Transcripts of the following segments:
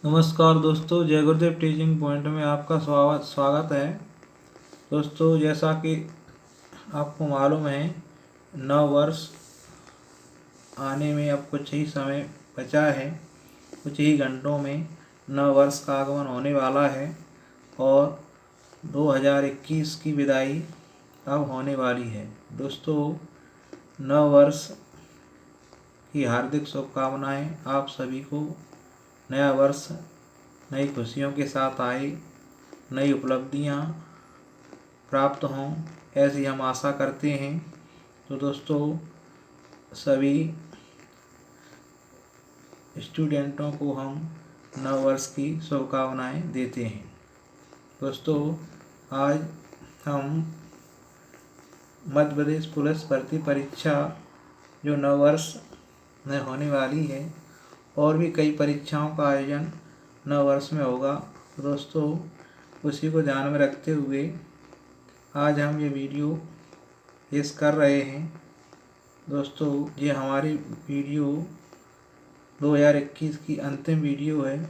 नमस्कार दोस्तों, जय गुरुदेव टीचिंग पॉइंट में आपका स्वागत है। दोस्तों, जैसा कि आपको मालूम है, नव वर्ष आने में अब कुछ ही समय बचा है। कुछ ही घंटों में नव वर्ष का आगमन होने वाला है और 2021 की विदाई अब होने वाली है। दोस्तों, नव वर्ष की हार्दिक शुभकामनाएं आप सभी को। नया वर्ष नई खुशियों के साथ आए, नई उपलब्धियां प्राप्त हों, ऐसी हम आशा करते हैं। तो दोस्तों, सभी स्टूडेंटों को हम नव वर्ष की शुभकामनाएं देते हैं। दोस्तों, आज हम मध्य प्रदेश पुलिस भर्ती परीक्षा जो नव वर्ष में होने वाली है, और भी कई परीक्षाओं का आयोजन नव वर्ष में होगा। तो दोस्तों, उसी को ध्यान में रखते हुए आज हम ये वीडियो पेश कर रहे हैं। दोस्तों, ये हमारी वीडियो 2021 की अंतिम वीडियो है।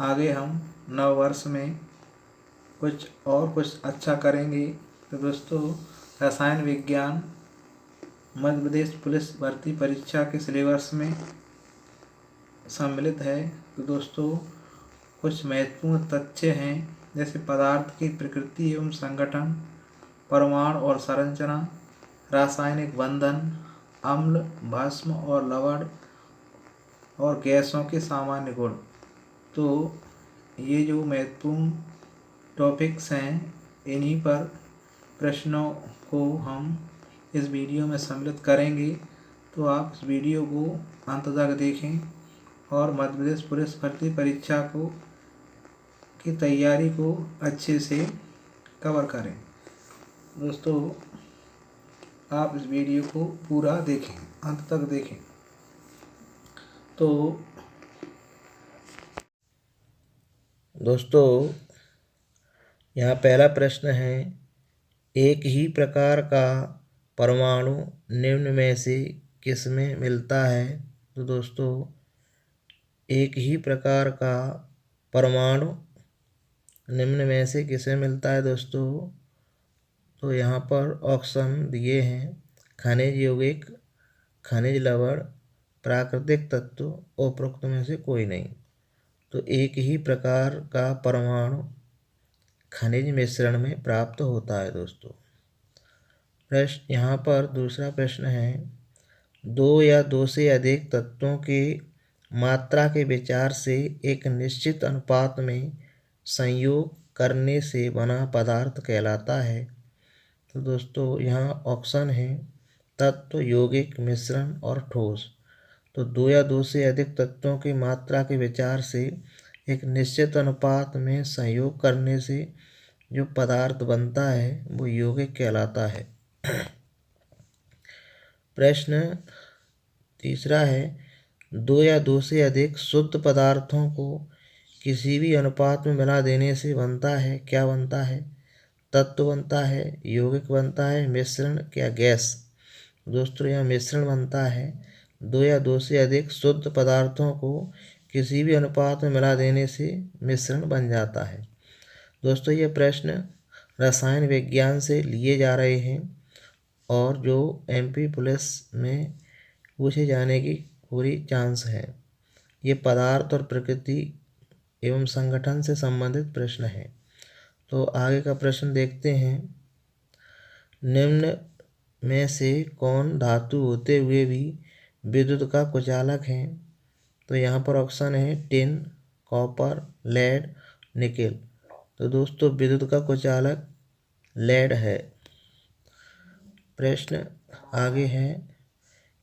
आगे हम नव वर्ष में कुछ अच्छा करेंगे। तो दोस्तों, रसायन विज्ञान मध्य प्रदेश पुलिस भर्ती परीक्षा के सिलेबस में सम्मिलित है। तो दोस्तों, कुछ महत्वपूर्ण तथ्य हैं, जैसे पदार्थ की प्रकृति एवं संगठन, परमाणु और संरचना, रासायनिक बंधन, अम्ल, भस्म और लवण और गैसों के सामान्य गुण। तो ये जो महत्वपूर्ण टॉपिक्स हैं, इन्हीं पर प्रश्नों को हम इस वीडियो में सम्मिलित करेंगे। तो आप इस वीडियो को अंत तक देखें और मध्य प्रदेश पुलिस भर्ती परीक्षा की तैयारी को अच्छे से कवर करें। दोस्तों, आप इस वीडियो को पूरा देखें, अंत तक देखें। तो दोस्तों, यहाँ पहला प्रश्न है, एक ही प्रकार का परमाणु निम्न में से किसमें मिलता है? तो दोस्तों, एक ही प्रकार का परमाणु निम्न में से किसे मिलता है दोस्तों? तो यहाँ पर ऑप्शन दिए हैं, खनिज यौगिक, खनिज लवण, प्राकृतिक तत्व, उपरोक्त में से कोई नहीं। तो एक ही प्रकार का परमाणु खनिज मिश्रण में प्राप्त होता है दोस्तों। प्रश्न यहाँ पर दूसरा प्रश्न है, दो या दो से अधिक तत्वों की मात्रा के विचार से एक निश्चित अनुपात में संयोग करने से बना पदार्थ कहलाता है। तो दोस्तों, यहाँ ऑप्शन है तत्व, यौगिक, मिश्रण और ठोस। तो दो या दो से अधिक तत्वों की मात्रा के विचार से एक निश्चित अनुपात में संयोग करने से जो पदार्थ बनता है वो यौगिक कहलाता है। प्रश्न तीसरा है, दो या दो से अधिक शुद्ध पदार्थों को किसी भी अनुपात में मिला देने से बनता है, क्या बनता है? तत्व बनता है, यौगिक बनता है, मिश्रण, क्या गैस? दोस्तों, यह मिश्रण बनता है। दो या दो से अधिक शुद्ध पदार्थों को किसी भी अनुपात में मिला देने से मिश्रण बन जाता है। दोस्तों, ये प्रश्न रसायन विज्ञान से लिए जा रहे हैं और जो एमपी पुलिस में पूछे जाने की पूरी चांस है। ये पदार्थ और प्रकृति एवं संगठन से संबंधित प्रश्न है। तो आगे का प्रश्न देखते हैं, निम्न में से कौन धातु होते हुए भी विद्युत का कुचालक है? तो यहाँ पर ऑप्शन है टिन, कॉपर, लेड, निकेल। तो दोस्तों, विद्युत का कुचालक लेड है। प्रश्न आगे है,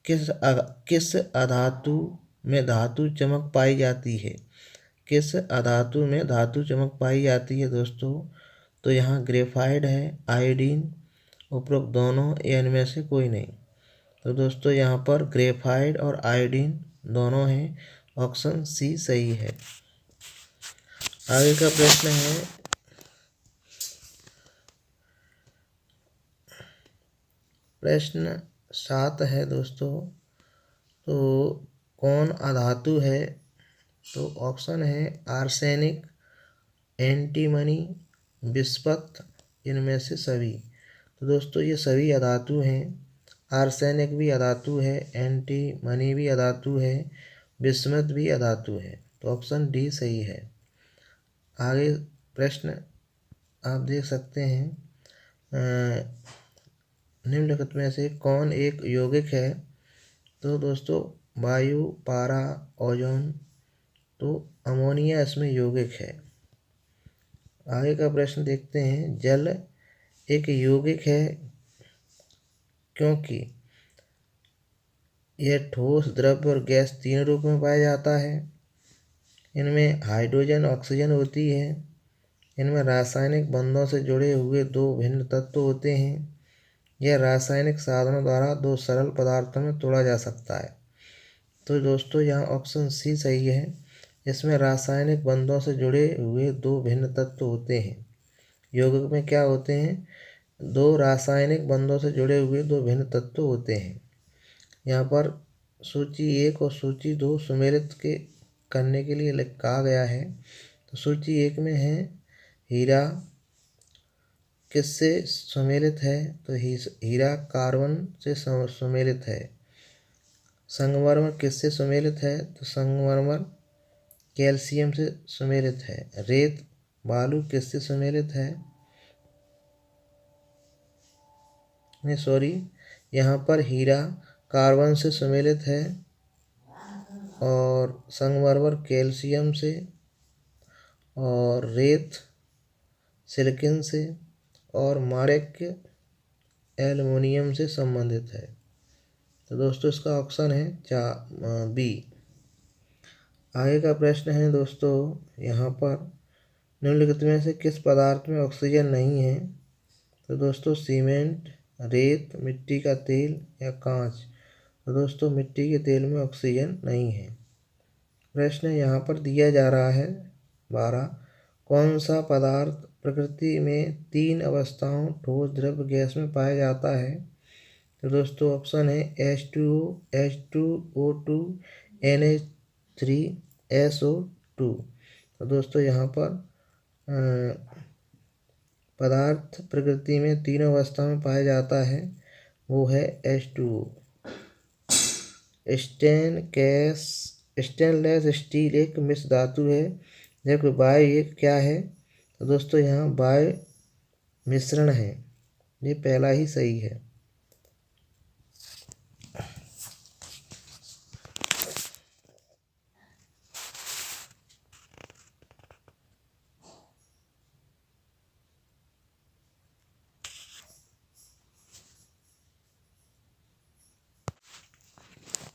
किस अधातु में धातु चमक पाई जाती है? किस अधातु में धातु चमक पाई जाती है दोस्तों? तो यहाँ ग्रेफाइट है, आयोडीन, उपरोक्त दोनों, या इनमें से कोई नहीं। तो दोस्तों, यहाँ पर ग्रेफाइट और आयोडीन दोनों हैं। ऑप्शन सी सही है। आगे का प्रश्न है, प्रश्न 7 है दोस्तों। तो कौन अधातु है तो ऑप्शन है आर्सेनिक, एंटीमनी, बिस्मथ, इनमें से सभी। तो दोस्तों ये सभी अधातु हैं। आर्सेनिक भी अधातु है, एंटीमनी भी अधातु है, बिस्मथ भी अधातु है। तो ऑप्शन डी सही है। आगे प्रश्न आप देख सकते हैं, निम्नलिखित में से कौन एक यौगिक है? तो दोस्तों वायु, पारा, ओजोन, तो अमोनिया इसमें यौगिक है। आगे का प्रश्न देखते हैं, जल एक यौगिक है क्योंकि यह ठोस, द्रव्य और गैस तीन रूप में पाया जाता है। इनमें हाइड्रोजन, ऑक्सीजन होती है। इनमें रासायनिक बंधों से जुड़े हुए दो भिन्न तत्व होते हैं। यह रासायनिक साधनों द्वारा दो सरल पदार्थों में तोड़ा जा सकता है। तो दोस्तों यहाँ ऑप्शन सी सही है। इसमें रासायनिक बंधों से जुड़े हुए दो भिन्न तत्व होते हैं। यौगिक में क्या होते हैं? दो रासायनिक बंधों से जुड़े हुए दो भिन्न तत्व होते हैं। यहाँ पर सूची 1 और सूची 2 सुमेलित के करने के लिए कहा गया है। तो सूची 1 में है हीरा किससे सुमेलित है? तो हीरा कार्बन से सुमेलित है। संगमरमर किससे सुमेलित है? तो संगमरमर कैल्शियम से सुमेलित है। रेत बालू किससे सुमेलित है? नहीं सॉरी, यहाँ पर हीरा कार्बन से सुमेलित है और संगमरमर कैल्शियम से और रेत सिलिकॉन से और माणिक्य एल्युमिनियम से संबंधित है। तो दोस्तों इसका ऑप्शन है बी। आगे का प्रश्न है दोस्तों, यहाँ पर निम्नलिखित में से किस पदार्थ में ऑक्सीजन नहीं है? तो दोस्तों सीमेंट, रेत, मिट्टी का तेल या कांच। तो दोस्तों मिट्टी के तेल में ऑक्सीजन नहीं है। प्रश्न यहाँ पर दिया जा रहा है 12, कौन सा पदार्थ प्रकृति में तीन अवस्थाओं ठोस, द्रव्य, गैस में पाया जाता है? तो दोस्तों ऑप्शन है H2O, H2O2, NH3, SO2। तो दोस्तों यहाँ पर पदार्थ प्रकृति में तीनों अवस्था में पाया जाता है, वो है H2O। स्टेनलेस स्टील एक मिश्र धातु है, जबकि बाय एक क्या है? तो दोस्तों यहाँ बाय मिश्रण है। ये पहला ही सही है।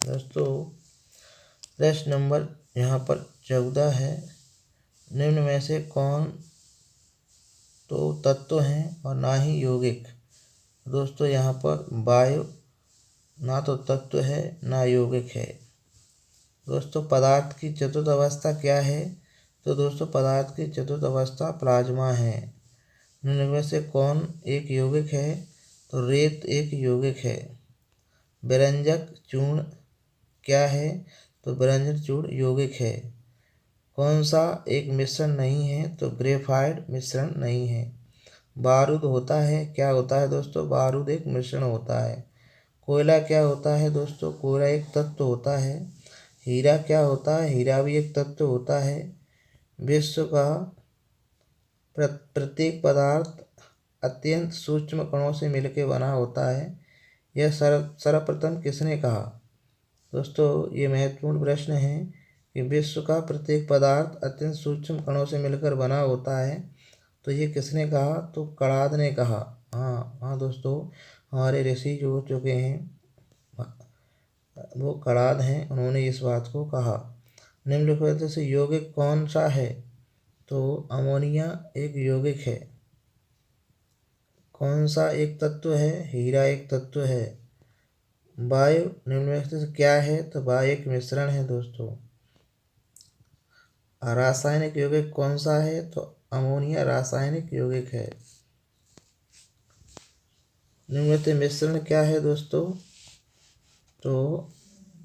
दोस्तों प्रश्न नंबर यहाँ पर 14 है, निम्न में से कौन तो तत्व हैं और ना ही यौगिक? दोस्तों यहाँ पर वायु ना तो तत्व है ना यौगिक है। दोस्तों पदार्थ की चतुर्थ अवस्था क्या है? तो दोस्तों पदार्थ की चतुर्थ अवस्था प्लाज्मा है। निम्न में से कौन एक यौगिक है? तो रेत एक यौगिक है। व्यंजक चूर्ण क्या है? तो व्यंजक चूर्ण यौगिक है। कौन सा एक मिश्रण नहीं है? तो ग्रेफाइट मिश्रण नहीं है। बारूद होता है, क्या होता है दोस्तों? बारूद एक मिश्रण होता है। कोयला क्या होता है दोस्तों? कोयला एक तत्व होता है। हीरा क्या होता है? हीरा भी एक तत्व होता है। विश्व का प्रत्येक पदार्थ अत्यंत सूक्ष्म कणों से मिलकर बना होता है, यह सर्वप्रथम किसने कहा? दोस्तों ये महत्वपूर्ण प्रश्न है कि विश्व का प्रत्येक पदार्थ अत्यंत सूक्ष्म कणों से मिलकर बना होता है, तो ये किसने कहा? तो कणाद ने कहा। हाँ दोस्तों, हमारे ऋषि जो हो चुके हैं वो कणाद हैं, उन्होंने इस बात को कहा। निम्नलिखित से यौगिक कौन सा है? तो अमोनिया एक यौगिक है। कौन सा एक तत्व है? हीरा एक तत्व है। वायु निम्नलिखित से क्या है? तो वायु एक मिश्रण है दोस्तों। रासायनिक यौगिक कौन सा है? तो अमोनिया रासायनिक यौगिक है। निम्नलिखित मिश्रण क्या है दोस्तों? तो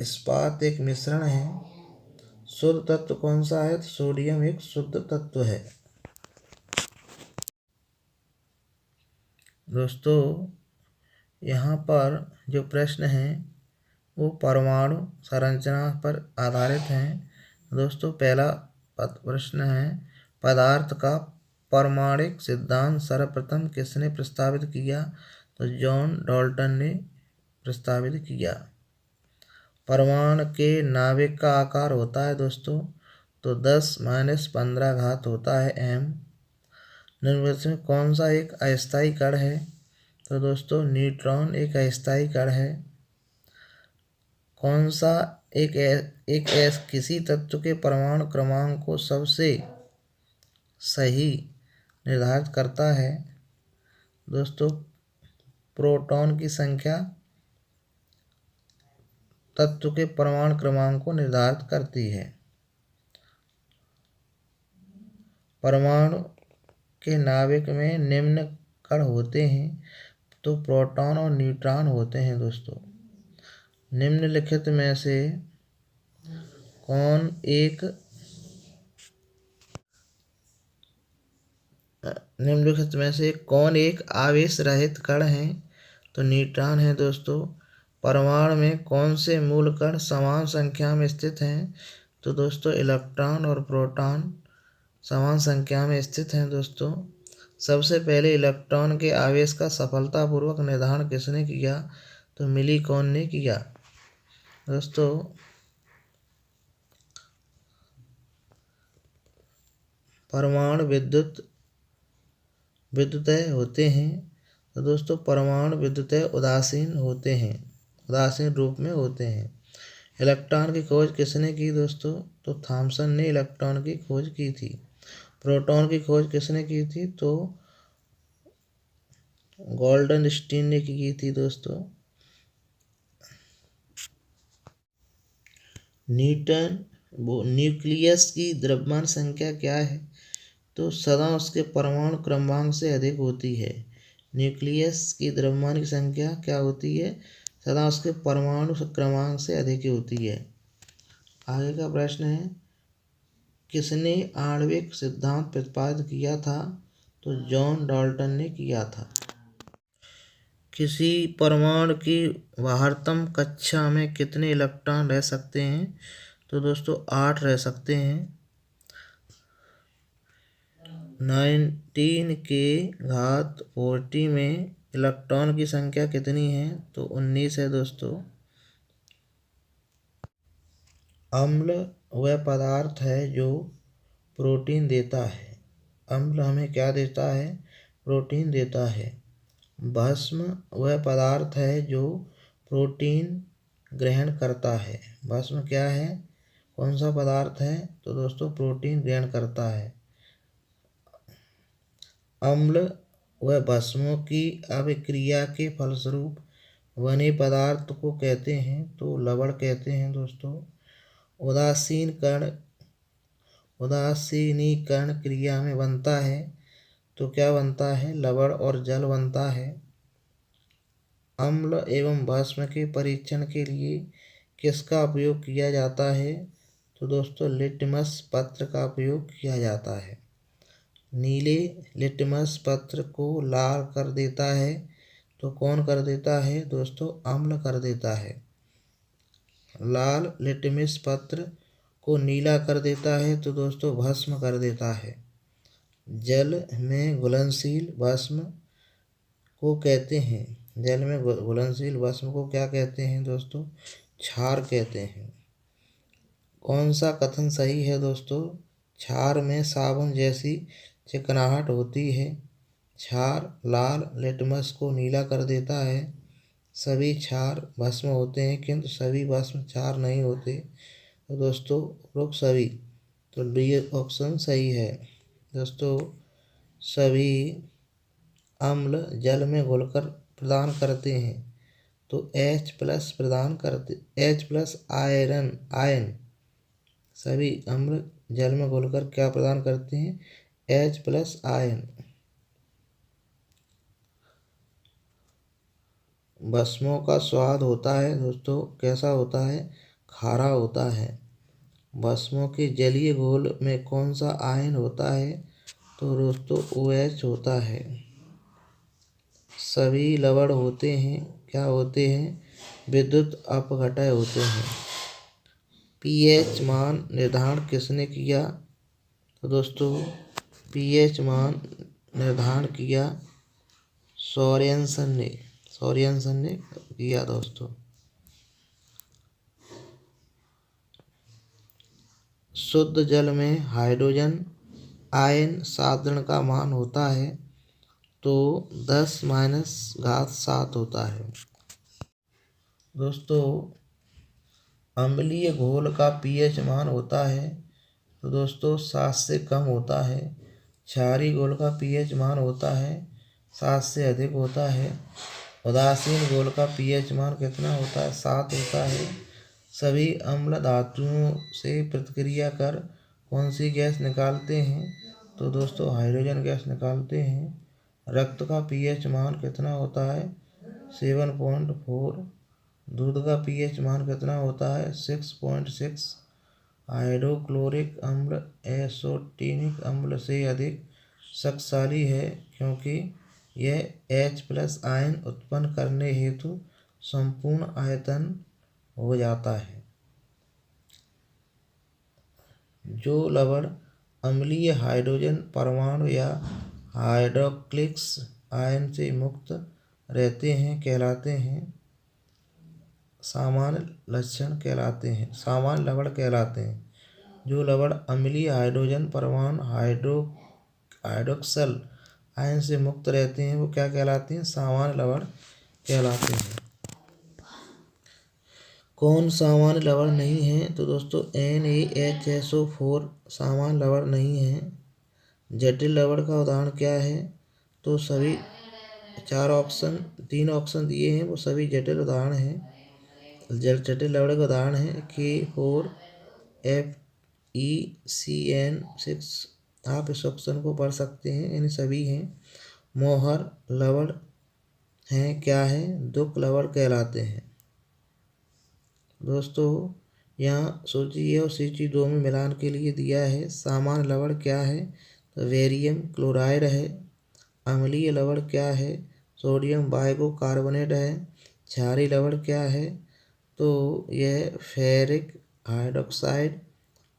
इस्पात एक मिश्रण है। शुद्ध तत्व कौन सा है? तो सोडियम एक शुद्ध तत्व है। दोस्तों यहाँ पर जो प्रश्न है वो परमाणु संरचना पर आधारित हैं। दोस्तों पहला प्रश्न है, पदार्थ का परमाणिक सिद्धांत सर्वप्रथम किसने प्रस्तावित किया? तो जॉन डाल्टन ने प्रस्तावित किया। परमाणु के नाभिक का आकार होता है दोस्तों तो 10⁻15 होता है m। निम्नलिखित में कौन सा एक अस्थायी कण है? तो दोस्तों न्यूट्रॉन एक अस्थायी कण है। कौन सा किसी तत्व के परमाणु क्रमांक को सबसे सही निर्धारित करता है? दोस्तों प्रोटॉन की संख्या तत्व के परमाणु क्रमांक को निर्धारित करती है। परमाणु के नाभिक में निम्न कण होते हैं तो प्रोटॉन और न्यूट्रॉन होते हैं। दोस्तों निम्नलिखित में से कौन एक आवेश रहित कण है? तो न्यूट्रॉन है। दोस्तों परमाणु में कौन से मूल कण समान संख्या में स्थित हैं? तो दोस्तों इलेक्ट्रॉन और प्रोटॉन समान संख्या में स्थित हैं। दोस्तों सबसे पहले इलेक्ट्रॉन के आवेश का सफलतापूर्वक निर्धारण किसने किया? तो मिलीकॉन ने किया। दोस्तों परमाणु विद्युतः होते हैं। तो दोस्तों परमाणु विद्युतः उदासीन होते हैं, उदासीन रूप में होते हैं। इलेक्ट्रॉन की खोज किसने की? दोस्तों तो थॉमसन ने इलेक्ट्रॉन की खोज की थी। प्रोटॉन की खोज किसने की थी? तो गोल्डनस्टीन ने की थी। दोस्तों न्यूक्लियस की द्रव्यमान संख्या क्या है? तो सदा उसके परमाणु क्रमांक से अधिक होती है। न्यूक्लियस की द्रव्यमान की संख्या क्या होती है? सदा उसके परमाणु क्रमांक से अधिक होती है। आगे का प्रश्न है, किसने आणविक सिद्धांत प्रतिपादित किया था? तो जॉन डाल्टन ने किया था। किसी परमाणु की बाहरतम कक्षा में कितने इलेक्ट्रॉन रह सकते हैं? तो दोस्तों 8 रह सकते हैं। 19⁻40 में इलेक्ट्रॉन की संख्या कितनी है? तो 19 है। दोस्तों अम्ल वह पदार्थ है जो प्रोटीन देता है। अम्ल हमें क्या देता है? प्रोटीन देता है। भस्म वह पदार्थ है जो प्रोटीन ग्रहण करता है। भस्म क्या है? कौन सा पदार्थ है? तो दोस्तों प्रोटीन ग्रहण करता है। अम्ल व भस्मों की अभिक्रिया के फलस्वरूप बने पदार्थ को कहते हैं तो लवण कहते हैं। दोस्तों उदासीनीकरण क्रिया में बनता है तो क्या बनता है? लवण और जल बनता है। अम्ल एवं भस्म के परीक्षण के लिए किसका उपयोग किया जाता है? तो दोस्तों लिटमस पत्र का उपयोग किया जाता है। नीले लिटमस पत्र को लाल कर देता है तो कौन कर देता है? दोस्तों अम्ल कर देता है। लाल लिटमस पत्र को नीला कर देता है तो दोस्तों भस्म कर देता है। जल में घुलनशील भस्म को कहते हैं, जल में घुलनशील भस्म को क्या कहते हैं? दोस्तों क्षार कहते हैं। कौन सा कथन सही है? दोस्तों क्षार में साबुन जैसी चिकनाहट होती है। क्षार लाल लिटमस को नीला कर देता है। सभी क्षार भस्म होते हैं किंतु सभी भस्म क्षार नहीं होते। तो दोस्तों उपरोक्त सभी, तो डी ऑप्शन सही है। दोस्तों सभी अम्ल जल में घुलकर प्रदान करते हैं तो H+ प्रदान करते, H+ आयन सभी अम्ल जल में घुलकर क्या प्रदान करते हैं? H+ ion. भस्मों का स्वाद होता है दोस्तों कैसा होता है? खारा होता है। भस्मों के जलीय घोल में कौन सा आयन होता है? तो दोस्तों OH होता है। सभी लवण होते हैं, क्या होते हैं? विद्युत अपघटय होते हैं। pH मान निर्धारण किसने किया? तो दोस्तों pH मान निर्धारण किया सोरेनसन ने किया दोस्तों। शुद्ध जल में हाइड्रोजन आयन साधारण का मान होता है तो 10⁻7 होता है। दोस्तों अम्लीय घोल का pH मान होता है तो दोस्तों 7 से कम होता है। क्षारीय घोल का pH मान होता है 7 से अधिक होता है। उदासीन घोल का pH मान कितना होता है? 7 होता है। सभी अम्ल धातुओं से प्रतिक्रिया कर कौन सी गैस निकालते हैं? तो दोस्तों हाइड्रोजन गैस निकालते हैं। रक्त का pH मान कितना होता है? 7.4। दूध का pH मान कितना होता है? 6.6। हाइड्रोक्लोरिक अम्ल एसिटिक अम्ल से अधिक शक्तिशाली है क्योंकि यह H+ आयन उत्पन्न करने हेतु संपूर्ण आयतन हो जाता है। जो लवण अम्लीय हाइड्रोजन परमाणु या हाइड्रोक्सिल आयन से मुक्त रहते हैं कहलाते हैं सामान्य लवण कहलाते हैं। जो लवण अम्लीय हाइड्रोजन परमाणु हाइड्रोक्सिल आयन से मुक्त रहते हैं वो क्या कहलाते हैं? सामान्य लवण कहलाते हैं। कौन सामान्य लवण नहीं है? तो दोस्तों NaHSO4 सामान्य लवण नहीं है। जटिल लवण का उदाहरण क्या है? तो सभी 3 ऑप्शन दिए हैं वो सभी जटिल उदाहरण हैं। जटिल लवण का उदाहरण है K4FeCN6। आप इस ऑप्शन को पढ़ सकते हैं, इन सभी हैं। मोहर लवण हैं, क्या है? दुक लवण कहलाते हैं। दोस्तों यहाँ सूची ए और सूची 2 में मिलान के लिए दिया है। सामान्य लवण क्या है? तो बेरियम क्लोराइड है। अम्लीय लवण क्या है? सोडियम बाइकार्बोनेट है। क्षारीय लवण क्या है? तो यह फेरिक हाइड्रोक्साइड।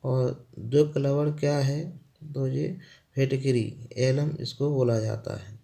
और दुक लवण क्या है? तो ये फिटकरी एलम इसको बोला जाता है।